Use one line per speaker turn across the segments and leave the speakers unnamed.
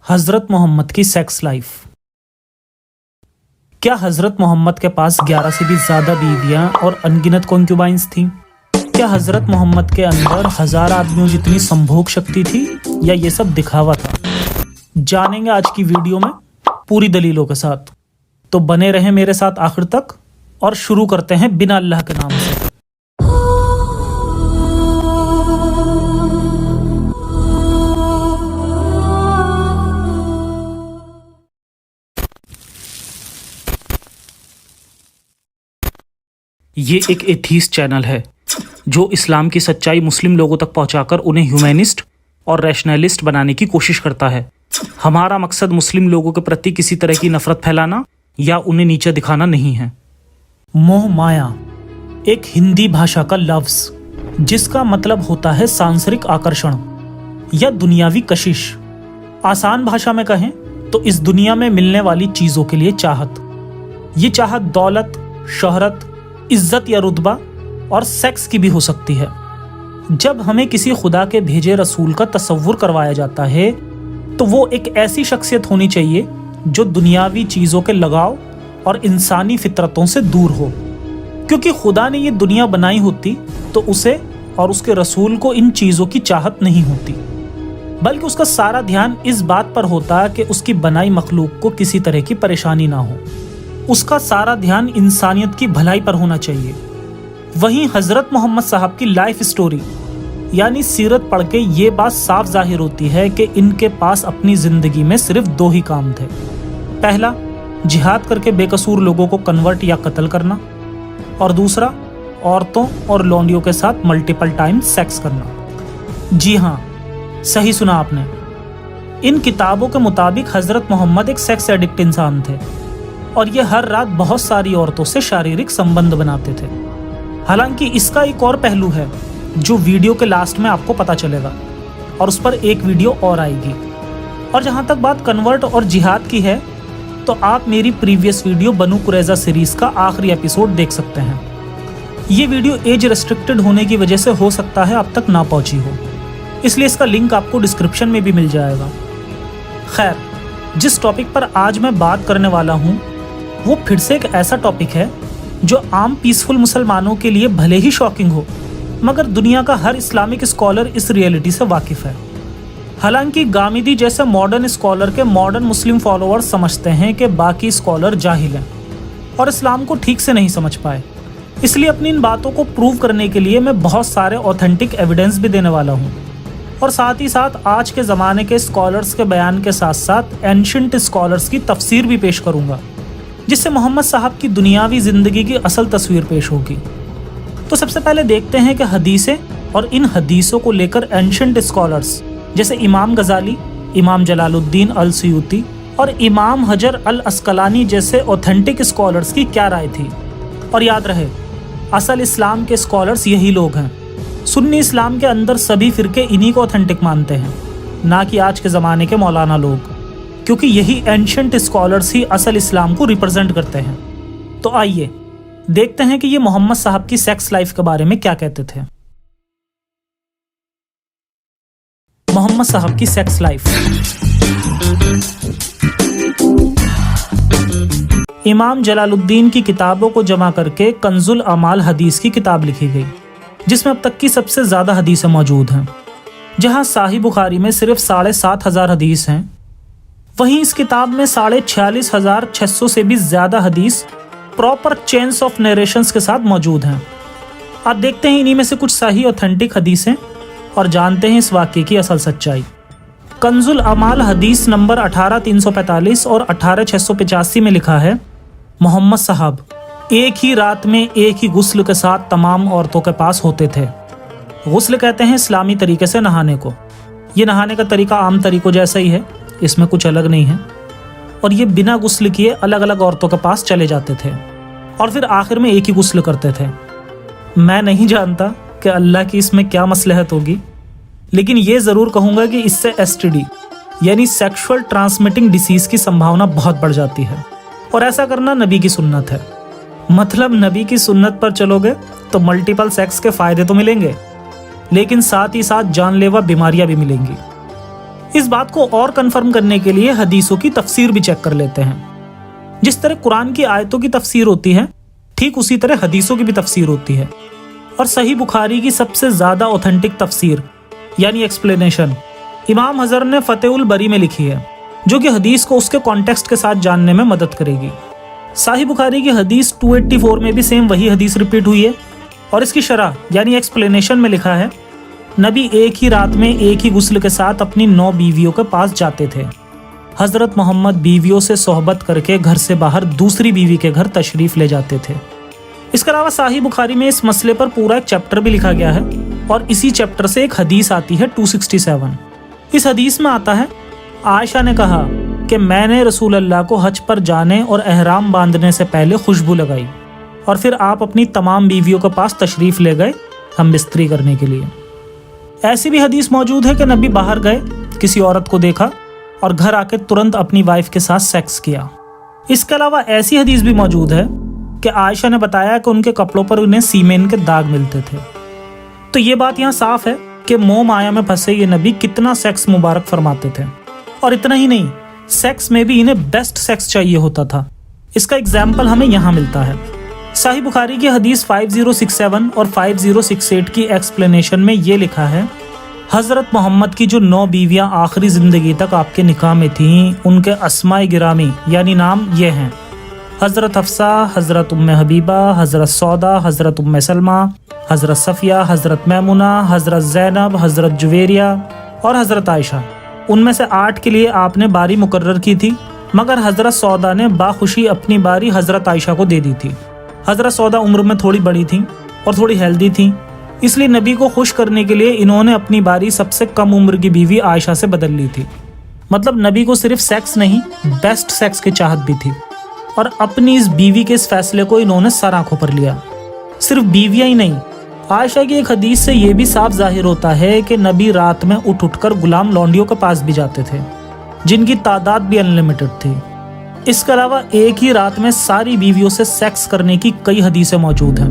हजरत मोहम्मद की sex life. क्या हजरत मोहम्मद के पास 11 से भी ज्यादा बीवियां और अनगिनत कॉन्क्यूबाइंस थीं? क्या हजरत मोहम्मद के अंदर 1000 आदमियों जितनी संभोग शक्ति थी या ये सब दिखावा था? जानेंगे आज की वीडियो में पूरी दलीलों के साथ। तो बने रहें मेरे साथ आखिर तक और शुरू करते हैं बिना अल्लाह के नाम से। ये एक एथीस्ट चैनल है जो इस्लाम की सच्चाई मुस्लिम लोगों तक पहुंचाकर उन्हें ह्यूमैनिस्ट और रैशनलिस्ट बनाने की कोशिश करता है। हमारा मकसद मुस्लिम लोगों के प्रति किसी तरह की नफरत फैलाना या उन्हें नीचे दिखाना नहीं है। मोह माया एक हिंदी भाषा का लफ्ज जिसका मतलब होता है सांसारिक आकर्षण या दुनियावी कशिश। आसान भाषा में कहें तो इस दुनिया में मिलने वाली चीजों के लिए चाहत। ये चाहत दौलत, शोहरत, इज्जत या रुतबा और सेक्स की भी हो सकती है। जब हमें किसी खुदा के भेजे रसूल का तसव्वुर करवाया जाता है तो वो एक ऐसी शख्सियत होनी चाहिए जो दुनियावी चीज़ों के लगाव और इंसानी फितरतों से दूर हो, क्योंकि खुदा ने ये दुनिया बनाई होती तो उसे और उसके रसूल को इन चीज़ों की चाहत नहीं होती, बल्कि उसका सारा ध्यान इस बात पर होता कि उसकी बनाई मखलूक को किसी तरह की परेशानी ना हो। उसका सारा ध्यान इंसानियत की भलाई पर होना चाहिए। वहीं हजरत मोहम्मद साहब की लाइफ स्टोरी यानी सीरत पढ़ के ये बात साफ जाहिर होती है कि इनके पास अपनी जिंदगी में सिर्फ 2 ही काम थे। पहला, जिहाद करके बेकसूर लोगों को कन्वर्ट या कत्ल करना, और दूसरा, औरतों और लौंडियों के साथ मल्टीपल टाइम सेक्स करना। जी हाँ, सही सुना आपने। इन किताबों के मुताबिक हजरत मोहम्मद एक सेक्स एडिक्ट इंसान थे और ये हर रात बहुत सारी औरतों से शारीरिक संबंध बनाते थे। हालांकि इसका एक और पहलू है जो वीडियो के लास्ट में आपको पता चलेगा और उस पर एक वीडियो और आएगी। और जहां तक बात कन्वर्ट और जिहाद की है तो आप मेरी प्रीवियस वीडियो बनु कुरैजा सीरीज का आखिरी एपिसोड देख सकते हैं। ये वीडियो एज रेस्ट्रिक्टेड होने की वजह से हो सकता है अब तक ना पहुंची हो, इसलिए इसका लिंक आपको डिस्क्रिप्शन में भी मिल जाएगा। खैर, जिस टॉपिक पर आज मैं बात करने वाला हूँ वो फिर से एक ऐसा टॉपिक है जो आम पीसफुल मुसलमानों के लिए भले ही शॉकिंग हो, मगर दुनिया का हर इस्लामिक स्कॉलर इस रियलिटी से वाकिफ है। हालांकि गामिदी जैसे मॉडर्न स्कॉलर के मॉडर्न मुस्लिम फॉलोअर्स समझते हैं कि बाकी स्कॉलर जाहिल हैं और इस्लाम को ठीक से नहीं समझ पाए। इसलिए अपनी इन बातों को प्रूव करने के लिए मैं बहुत सारे ऑथेंटिक एविडेंस भी देने वाला हूँ, और साथ ही साथ आज के ज़माने के स्कॉलर्स के बयान के साथ साथ एंशिएंट स्कॉलर्स की तफसीर भी पेश करूँगा, जिससे मोहम्मद साहब की दुनियावी ज़िंदगी की असल तस्वीर पेश होगी। तो सबसे पहले देखते हैं कि हदीसें और इन हदीसों को लेकर एंशिएंट स्कॉलर्स जैसे इमाम गजाली, इमाम जलालुद्दीन अल सुयूती और इमाम हजर अल अस्कलानी जैसे ऑथेंटिक स्कॉलर्स की क्या राय थी। और याद रहे, असल इस्लाम के स्कॉलर्स यही लोग हैं। सुन्नी इस्लाम के अंदर सभी फ़िरके इन्हीं को ऑथेंटिक मानते हैं, ना कि आज के ज़माने के मौलाना लोग, क्योंकि यही एंशिएंट स्कॉलर्स ही असल इस्लाम को रिप्रेजेंट करते हैं। तो आइए देखते हैं कि ये मोहम्मद साहब की सेक्स लाइफ के बारे में क्या कहते थे। मोहम्मद साहब की सेक्स लाइफ। इमाम जलालुद्दीन की किताबों को जमा करके कंजुल अमाल हदीस की किताब लिखी गई, जिसमें अब तक की सबसे ज़्यादा हदीसें मौजूद हैं। जहां साहिह बुखारी में सिर्फ 7,500 हदीस हैं, वहीं इस किताब में 46,600 से भी ज़्यादा हदीस प्रॉपर चेन्स ऑफ नरेशंस के साथ मौजूद हैं। आप देखते हैं इन्हीं में से कुछ सही ऑथेंटिक हदीसें और जानते हैं इस वाक़े की असल सच्चाई। कंजुल अमाल हदीस नंबर 18,345 और 18,685 में लिखा है, मोहम्मद साहब एक ही रात में एक ही गुस्ल के साथ तमाम औरतों के पास होते थे। गुस्ल कहते हैं इस्लामी तरीके से नहाने को। ये नहाने का तरीका आम तरीकों जैसा ही है, इसमें कुछ अलग नहीं है। और ये बिना गुस्ल किए अलग अलग औरतों के पास चले जाते थे और फिर आखिर में एक ही गुस्ल करते थे। मैं नहीं जानता कि अल्लाह की इसमें क्या मसलहत होगी, लेकिन ये ज़रूर कहूँगा कि इससे STD यानी सेक्सुअल ट्रांसमिटिंग डिसीज़ की संभावना बहुत बढ़ जाती है, और ऐसा करना नबी की सुन्नत है। मतलब नबी की सुन्नत पर चलोगे तो मल्टीपल सेक्स के फ़ायदे तो मिलेंगे, लेकिन साथ ही साथ जानलेवा बीमारियां भी मिलेंगी। اس بات کو اور کنفرم کرنے کے لیے حدیثوں کی تفسیر بھی چیک کر لیتے ہیں۔ جس طرح قرآن کی آیتوں کی تفسیر ہوتی ہے، ٹھیک اسی طرح حدیثوں کی بھی تفسیر ہوتی ہے، اور صحیح بخاری کی سب سے زیادہ اوتھینٹک تفسیر یعنی ایکسپلینیشن امام حضر نے فتح البری میں لکھی ہے، جو کہ حدیث کو اس کے کانٹیکسٹ کے ساتھ جاننے میں مدد کرے گی۔ صحیح بخاری کی حدیث 284 میں بھی سیم وہی حدیث ریپیٹ ہوئی ہے، اور اس کی شرح یعنی ایکسپلینیشن میں لکھا ہے، نبی ایک ہی رات میں ایک ہی غسل کے ساتھ اپنی 9 بیویوں کے پاس جاتے تھے۔ حضرت محمد بیویوں سے صحبت کر کے گھر سے باہر دوسری بیوی کے گھر تشریف لے جاتے تھے۔ اس کے علاوہ صحیح بخاری میں اس مسئلے پر پورا ایک چیپٹر بھی لکھا گیا ہے، اور اسی چیپٹر سے ایک حدیث آتی ہے 267۔ اس حدیث میں آتا ہے، عائشہ نے کہا کہ میں نے رسول اللہ کو حج پر جانے اور احرام باندھنے سے پہلے خوشبو لگائی، اور پھر آپ اپنی تمام بیویوں کے پاس تشریف لے گئے ہم بستری کرنے کے لیے۔ ایسی بھی حدیث موجود ہے کہ نبی باہر گئے، کسی عورت کو دیکھا اور گھر آ کے ترنت اپنی وائف کے ساتھ سیکس کیا۔ اس کے علاوہ ایسی حدیث بھی موجود ہے کہ عائشہ نے بتایا کہ ان کے کپڑوں پر انہیں سیمین کے داغ ملتے تھے۔ تو یہ بات یہاں صاف ہے کہ موہ مایا میں پھنسے یہ نبی کتنا سیکس مبارک فرماتے تھے، اور اتنا ہی نہیں، سیکس میں بھی انہیں بیسٹ سیکس چاہیے ہوتا تھا۔ اس کا ایگزامپل ہمیں یہاں ملتا ہے۔ صحیح بخاری کی حدیث 5067 اور 5068 کی ایکسپلینیشن میں یہ لکھا ہے، حضرت محمد کی جو 9 بیویاں آخری زندگی تک آپ کے نکاح میں تھیں، ان کے اسماء گرامی یعنی نام یہ ہیں: حضرت حفصہ، حضرت ام حبیبہ، حضرت سودا، حضرت ام سلمہ، حضرت صفیہ، حضرت میمونہ، حضرت زینب، حضرت جویریہ اور حضرت عائشہ۔ ان میں سے 8 کے لیے آپ نے باری مقرر کی تھی، مگر حضرت سودا نے باخوشی اپنی باری حضرت عائشہ کو دے دی تھی۔ حضرت سودا عمر میں تھوڑی بڑی تھیں اور تھوڑی ہیلدی تھیں، اس لیے نبی کو خوش کرنے کے لیے انہوں نے اپنی باری سب سے کم عمر کی بیوی عائشہ سے بدل لی تھی۔ مطلب نبی کو صرف سیکس نہیں، بیسٹ سیکس کی چاہت بھی تھی، اور اپنی اس بیوی کے اس فیصلے کو انہوں نے سر آنکھوں پر لیا۔ صرف بیویاں ہی نہیں، عائشہ کی ایک حدیث سے یہ بھی صاف ظاہر ہوتا ہے کہ نبی رات میں اٹھ کر غلام لونڈیوں کے پاس بھی جاتے تھے، جن کی تعداد بھی انلمیٹڈ تھی۔ اس کے علاوہ ایک ہی رات میں ساری بیویوں سے سیکس کرنے کی کئی حدیثیں موجود ہیں،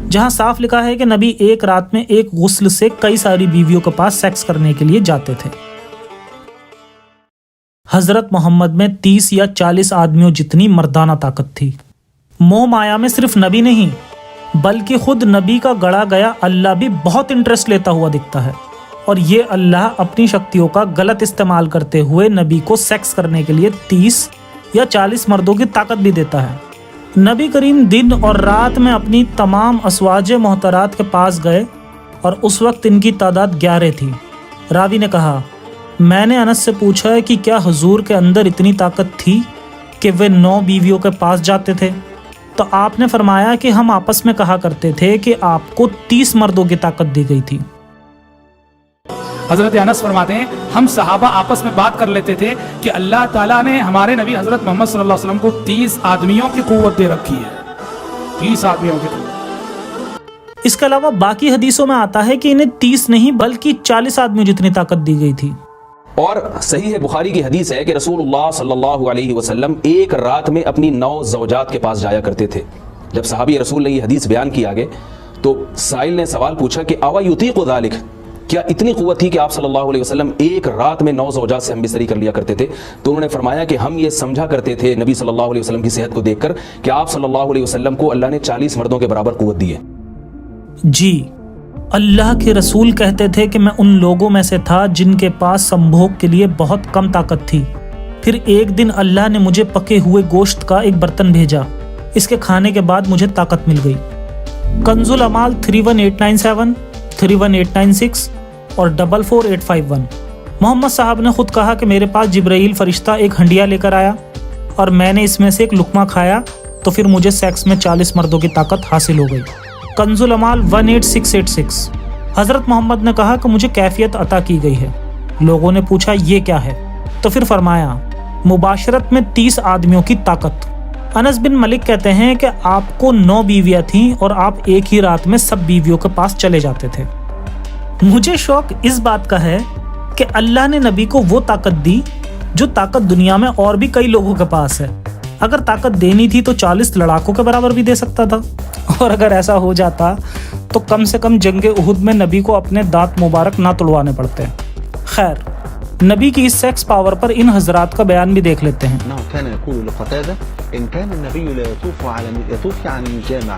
جہاں صاف لکھا ہے کہ نبی ایک رات میں ایک غسل سے کئی ساری بیویوں کے پاس سیکس کرنے کے لیے جاتے تھے۔ حضرت محمد میں 30 یا 40 آدمیوں جتنی مردانہ طاقت تھی۔ موہ مایا میں صرف نبی نہیں، بلکہ خود نبی کا گڑا گیا اللہ بھی بہت انٹرسٹ لیتا ہوا دکھتا ہے، اور یہ اللہ اپنی شکتیوں کا غلط استعمال کرتے ہوئے نبی کو سیکس کرنے کے لیے 30 یا 40 مردوں کی طاقت بھی دیتا ہے۔ نبی کریم دن اور رات میں اپنی تمام ازواج محترات کے پاس گئے، اور اس وقت ان کی تعداد 11 تھی۔ راوی نے کہا، میں نے انس سے پوچھا ہے کہ کیا حضور کے اندر اتنی طاقت تھی کہ وہ 9 بیویوں کے پاس جاتے تھے؟ تو آپ نے فرمایا کہ ہم آپس میں کہا کرتے تھے کہ آپ کو 30 مردوں کی طاقت دی گئی تھی۔
حضرت انس فرماتے ہیں، ہم صحابہ آپس میں بات کر لیتے تھے کہ اللہ تعالیٰ نے ہمارے نبی حضرت محمد صلی اللہ علیہ وسلم کو 30 آدمیوں کی قوت دے رکھی ہے، 30 آدمیوں کی قوت۔
اس کے علاوہ باقی حدیثوں میں آتا ہے کہ انہیں 30 نہیں بلکہ 40 آدمیوں جتنی طاقت دی گئی تھی۔
اور صحیح بخاری کی حدیث ہے کہ رسول اللہ صلی اللہ علیہ وسلم ایک رات میں اپنی 9 زوجات کے پاس جایا کرتے تھے۔ جب صحابی رسول نے یہ حدیث بیان کی آگے، تو سائل نے سوال پوچھا کہ اوا یطیق ذلک، کیا اتنی قوت تھی کہ آپ صلی اللہ علیہ وسلم ایک رات میں 9 زوجات سے ہم بستری کر لیا کرتے تھے؟ تو انہوں نے فرمایا کہ ہم یہ سمجھا کرتے تھے نبی صلی اللہ علیہ وسلم کی صحت کو دیکھ کر کہ آپ صلی اللہ علیہ وسلم کو اللہ نے 40 مردوں کے برابر قوت دی ہے۔
جی، اللہ کے رسول کہتے تھے کہ میں ان لوگوں میں سے تھا جن کے پاس سمبھوگ کے لیے بہت کم طاقت تھی۔ پھر ایک دن اللہ نے مجھے پکے ہوئے گوشت کا ایک برتن بھیجا، اس کے کھانے کے بعد مجھے طاقت مل گئی۔ کنز العمال 31897، 31896 اور 44851۔ محمد صاحب نے خود کہا کہ میرے پاس جبرائیل فرشتہ ایک ہنڈیا لے کر آیا، اور میں نے اس میں سے ایک لقمہ کھایا تو پھر مجھے سیکس میں 40 مردوں کی طاقت حاصل ہو گئی۔ کنز العمال 18686۔ حضرت محمد نے کہا کہ مجھے کیفیت عطا کی گئی ہے۔ لوگوں نے پوچھا یہ کیا ہے؟ تو پھر فرمایا مباشرت میں 30 آدمیوں کی طاقت۔ انس بن ملک کہتے ہیں کہ آپ کو 9 بیویاں تھیں اور آپ ایک ہی رات میں سب بیویوں کے پاس چلے جاتے تھے۔ مجھے شوق اس بات کا ہے کہ اللہ نے نبی کو وہ طاقت دی جو طاقت دنیا میں اور بھی کئی لوگوں کے پاس ہے۔ اگر طاقت دینی تھی تو 40 لڑاکوں کے برابر بھی دے سکتا تھا، اور اگر ایسا ہو جاتا تو کم سے کم جنگ احد میں نبی کو اپنے دانت مبارک نہ توڑوانے پڑتے۔ خیر، नबी की इस सेक्स पावर पर इन हजरात का बयान भी देख लेते हैं।
انه كان يقول لقتادة ان كان النبي لا يطوف يعني الجامع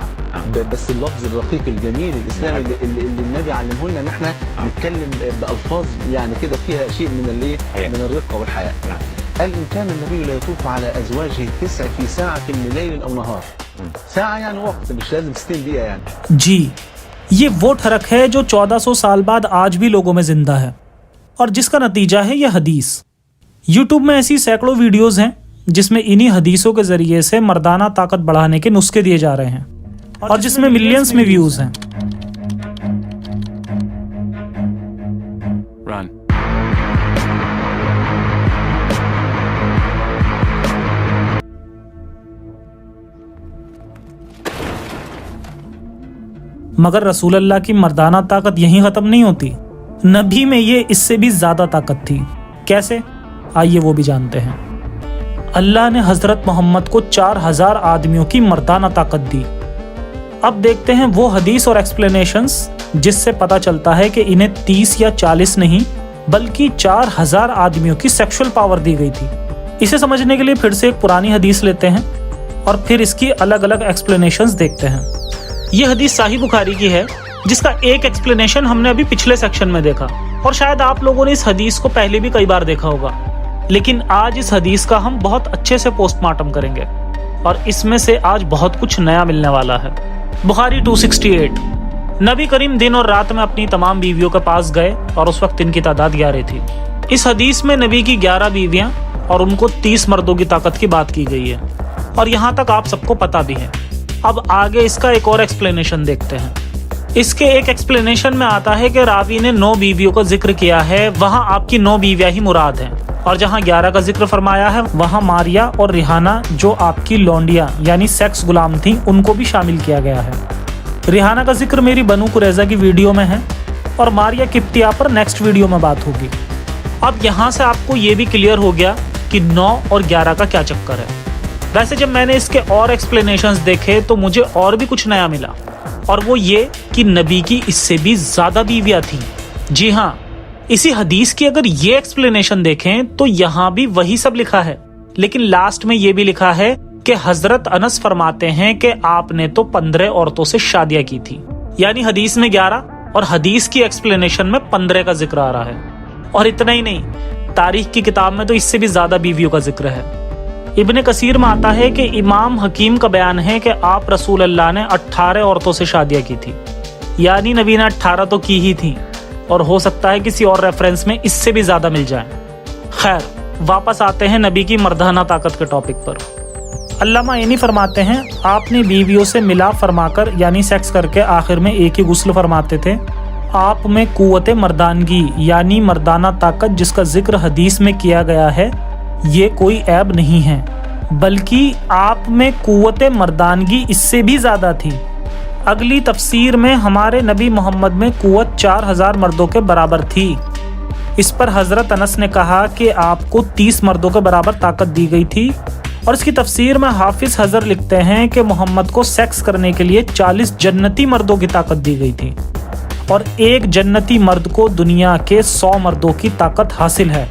بس اللفظ الرقيق الجميل الاسلامي اللي النبي علمه لنا ان احنا نتكلم بالفاظ يعني كده فيها شيء من الرقه والحياء. قال ان كان النبي لا يطوف على ازواجه 9 في ساعه من ليل او نهار. ساعه يعني وقت مش لازم 60 دقيقه يعني.
जी, ये वो ठरक है जो 1400 साल बाद आज भी लोगों में जिंदा है और जिसका नतीजा है यह हदीस। यूट्यूब में ऐसी सैकड़ों वीडियोस हैं जिसमें इन्हीं हदीसों के जरिए से मर्दाना ताकत बढ़ाने के नुस्खे दिए जा रहे हैं और जिसमें मिलियंस में व्यूज हैं।
Run.
मगर रसूल अल्लाह की मर्दाना ताकत यहीं खत्म नहीं होती, नबी में ये इससे भी ज्यादा ताकत थी। कैसे? आइए वो भी जानते हैं। अल्लाह ने हजरत मोहम्मद को 4000 आदमियों की मर्दाना ताकत दी। अब देखते हैं वो हदीस और एक्सप्लेनेशंस जिससे पता चलता है कि इन्हें 30 या 40 नहीं बल्कि 4000 आदमियों की सेक्सुअल पावर दी गई थी। इसे समझने के लिए फिर से एक पुरानी हदीस लेते हैं और फिर इसकी अलग अलग एक्सप्लेनेशंस देखते हैं। ये हदीस साहिह बुखारी की है जिसका एक एक्सप्लेनेशन हमने अभी पिछले सेक्शन में देखा और शायद आप लोगों ने इस हदीस को पहले भी कई बार देखा होगा, लेकिन आज इस हदीस का हम बहुत अच्छे से पोस्टमार्टम करेंगे और इसमें से आज बहुत कुछ नया मिलने वाला है। बुखारी 268। नबी करीम दिन और रात में अपनी तमाम बीवियों के पास गए और उस वक्त इनकी तादाद 11 थी। इस हदीस में नबी की 11 बीवियां और उनको 30 मर्दों की ताकत की बात की गई है और यहाँ तक आप सबको पता भी है। अब आगे इसका एक और एक्सप्लेनेशन देखते हैं। इसके एक एक्सप्लेनेशन में आता है कि रावी ने 9 बीवियों का जिक्र किया है, वहां आपकी 9 बीवियां ही मुराद हैं और जहां 11 का जिक्र फरमाया है वहां मारिया और रिहाना जो आपकी लौंडिया यानी सेक्स गुलाम थी उनको भी शामिल किया गया है। रिहाना का जिक्र मेरी बनू कुरैजा की वीडियो में है और मारिया किप्तिया पर नेक्स्ट वीडियो में बात होगी। अब यहाँ से आपको ये भी क्लियर हो गया कि 9 और 11 का क्या चक्कर है। वैसे जब मैंने इसके और एक्सप्लेनेशंस देखे तो मुझे और भी कुछ नया मिला और वो ये कि नबी की इससे भी ज्यादा बीवियां थीं। जी हाँ, इसी हदीस की अगर ये एक्सप्लेनेशन देखें तो यहाँ भी वही सब लिखा है, लेकिन लास्ट में ये भी लिखा है कि हजरत अनस फरमाते हैं कि आपने तो 15 औरतों से शादियां की थी। यानी हदीस में 11 और हदीस की एक्सप्लेनेशन में 15 का जिक्र आ रहा है। और इतना ही नहीं, तारीख की किताब में तो इससे भी ज्यादा बीवियों का जिक्र है। इब्ने कसीर में आता है कि इमाम हकीम का बयान है कि आप रसूल अल्लाह ने 18 औरतों से शादियां की थी। यानी नबी ने 18 तो की ही थी और हो सकता है किसी और रेफरेंस में इससे भी ज्यादा मिल जाए। खैर, वापस आते हैं नबी की मर्दाना ताकत के टॉपिक पर। अल्लामा ऐनी फरमाते हैं, आपने बीवियों से मिलाप फरमाकर यानी सेक्स करके आखिर में एक ही गुस्ल फरमाते थे। आप में कुव्वत मर्दानगी यानी मर्दाना ताकत जिसका जिक्र हदीस में किया गया है ये कोई ऐब नहीं है, बल्कि आप में कुव्वत मर्दानगी इससे भी ज्यादा थी। अगली तफसीर में हमारे नबी मोहम्मद में कुव्वत 4000 मर्दों के बराबर थी। इस पर हजरत अनस ने कहा कि आपको 30 मर्दों के बराबर ताकत दी गई थी और इसकी तफसीर में हाफिज हजर लिखते हैं कि मोहम्मद को सेक्स करने के लिए 40 जन्नती मर्दों की ताकत दी गई थी और एक जन्नती मर्द को दुनिया के 100 मर्दों की ताकत हासिल है।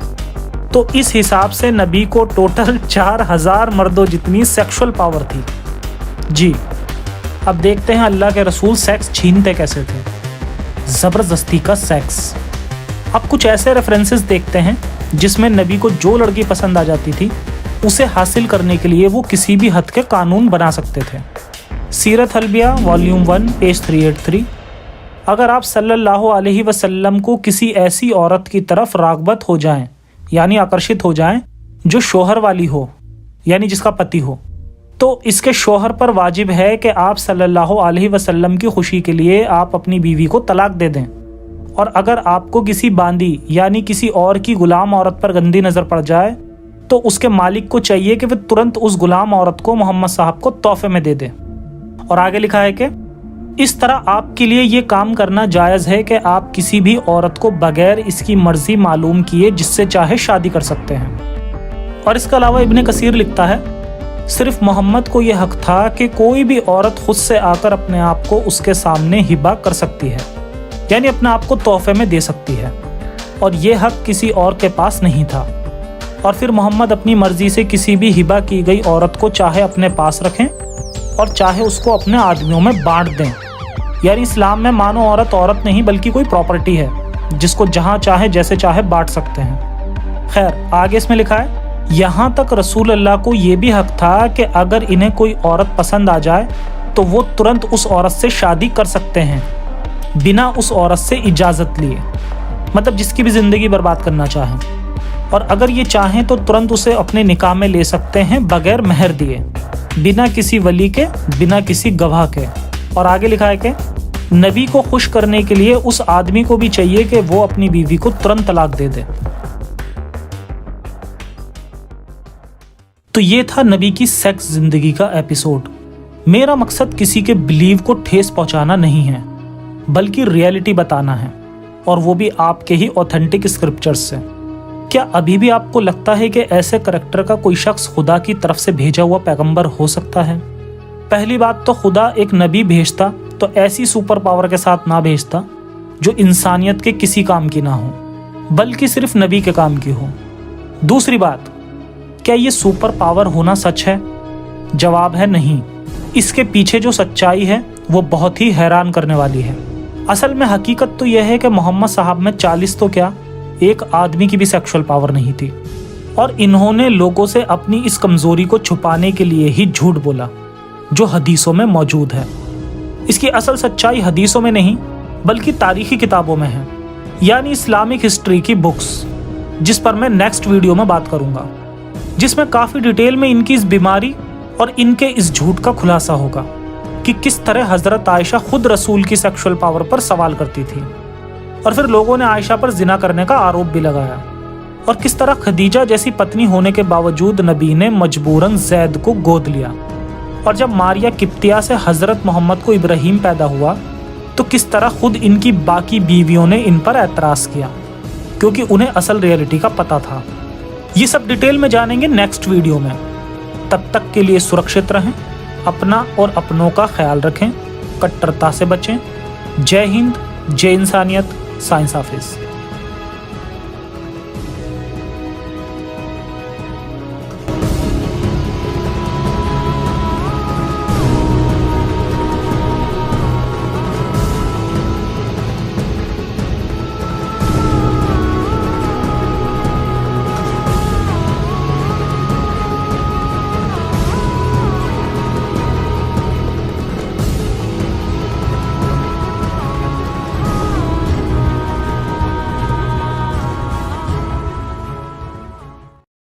तो इस हिसाब से नबी को टोटल 4000 मर्दों जितनी सेक्सुअल पावर थी। जी, अब देखते हैं अल्लाह के रसूल सेक्स छीनते कैसे थे। जबरदस्ती का सेक्स। अब कुछ ऐसे रेफरेंसेस देखते हैं जिसमें नबी को जो लड़की पसंद आ जाती थी उसे हासिल करने के लिए वो किसी भी हद के कानून बना सकते थे। सीरत हल्बिया वॉल्यूम 1 पेज 383। अगर आप सल्लल्लाहु अलैहि वसल्लम को किसी ऐसी औरत की तरफ रागबत हो जाएं यानी आकर्षित हो जाएं जो शोहर वाली हो यानी जिसका पति हो, तो इसके शोहर पर वाजिब है कि आप सल्लल्लाहु अलैहि वसल्लम की खुशी के लिए आप अपनी बीवी को तलाक दे दें। और अगर आपको किसी बांदी यानी किसी और की गुलाम औरत पर गंदी नजर पड़ जाए तो उसके मालिक को चाहिए कि वह तुरंत उस गुलाम औरत को मोहम्मद साहब को तोहफे में दे दे। और आगे लिखा है कि इस तरह आपके लिए ये काम करना जायज़ है कि आप किसी भी औरत को बगैर इसकी मर्जी मालूम किए जिससे चाहे शादी कर सकते हैं। और इसके अलावा इब्ने कसीर लिखता है, सिर्फ मोहम्मद को यह हक था कि कोई भी औरत खुद से आकर अपने आप को उसके सामने हिबा कर सकती है यानी अपने आप को तोहफे में दे सकती है। اور یہ حق کسی اور کے پاس نہیں تھا۔ اور پھر محمد اپنی مرضی سے کسی بھی ہبہ کی گئی عورت کو چاہے اپنے پاس رکھیں اور چاہے اس کو اپنے آدمیوں میں بانٹ دیں۔ یعنی اسلام میں مانو عورت نہیں بلکہ کوئی پراپرٹی ہے جس کو جہاں چاہے جیسے چاہے بانٹ سکتے ہیں۔ خیر آگے اس میں لکھا ہے یہاں تک رسول اللہ کو یہ بھی حق تھا کہ اگر انہیں کوئی عورت پسند آ جائے تو وہ ترنت اس عورت سے شادی کر سکتے ہیں بنا اس عورت سے اجازت لیے، مطلب جس کی بھی زندگی برباد کرنا چاہیں، اور اگر یہ چاہیں تو ترنت اسے اپنے نکاح میں لے سکتے ہیں بغیر مہر دیے، بنا کسی ولی کے، بنا کسی گواہ کے۔ اور آگے لکھا ہے کہ نبی کو خوش کرنے کے لیے اس آدمی کو بھی چاہیے کہ وہ اپنی بیوی کو ترنت طلاق دے دے۔ تو یہ تھا نبی کی سیکس زندگی کا ایپیسوڈ۔ میرا مقصد کسی کے بلیو کو ٹھیس پہنچانا نہیں ہے بلکہ ریئلٹی بتانا ہے، اور وہ بھی آپ کے ہی اوتھینٹک اسکرپچرز سے۔ کیا ابھی بھی آپ کو لگتا ہے کہ ایسے کریکٹر کا کوئی شخص خدا کی طرف سے بھیجا ہوا پیغمبر ہو سکتا ہے؟ پہلی بات تو خدا ایک نبی بھیجتا تو ایسی سپر پاور کے ساتھ نہ بھیجتا جو انسانیت کے کسی کام کی نہ ہو بلکہ صرف نبی کے کام کی ہو۔ دوسری بات، کیا یہ سپر پاور ہونا سچ ہے؟ جواب ہے نہیں۔ اس کے پیچھے جو سچائی ہے وہ بہت ہی حیران کرنے والی ہے۔ اصل میں حقیقت تو یہ ہے کہ محمد صاحب میں 40 تو کیا ایک آدمی کی بھی سیکشل پاور نہیں تھی، اور انہوں نے لوگوں سے اپنی اس کمزوری کو چھپانے کے لیے ہی جھوٹ بولا جو حدیثوں میں موجود ہے۔ اس کی اصل سچائی حدیثوں میں نہیں بلکہ تاریخی کتابوں میں ہے، یعنی اسلامک ہسٹری کی بکس، جس پر میں نیکسٹ ویڈیو میں بات کروں گا، جس میں کافی ڈیٹیل میں ان کی اس بیماری اور ان کے اس جھوٹ کا خلاصہ ہوگا کہ کس طرح حضرت عائشہ خود رسول کی سیکشل پاور پر سوال کرتی تھی، اور پھر لوگوں نے عائشہ پر زنا کرنے کا آروپ بھی لگایا، اور کس طرح خدیجہ جیسی پتنی ہونے کے باوجود نبی نے مجبوراً زید کو گود لیا، اور جب ماریہ قبطیہ سے حضرت محمد کو ابراہیم پیدا ہوا تو کس طرح خود ان کی باقی بیویوں نے ان پر اعتراض کیا کیونکہ انہیں اصل ریئلٹی کا پتہ تھا۔ یہ سب ڈیٹیل میں جانیں گے نیکسٹ ویڈیو میں۔ تب تک کے لیے سرکشت رہیں، اپنا اور اپنوں کا خیال رکھیں، کٹرتا سے بچیں۔ جے ہند، جے انسانیت، سائنس حافظ۔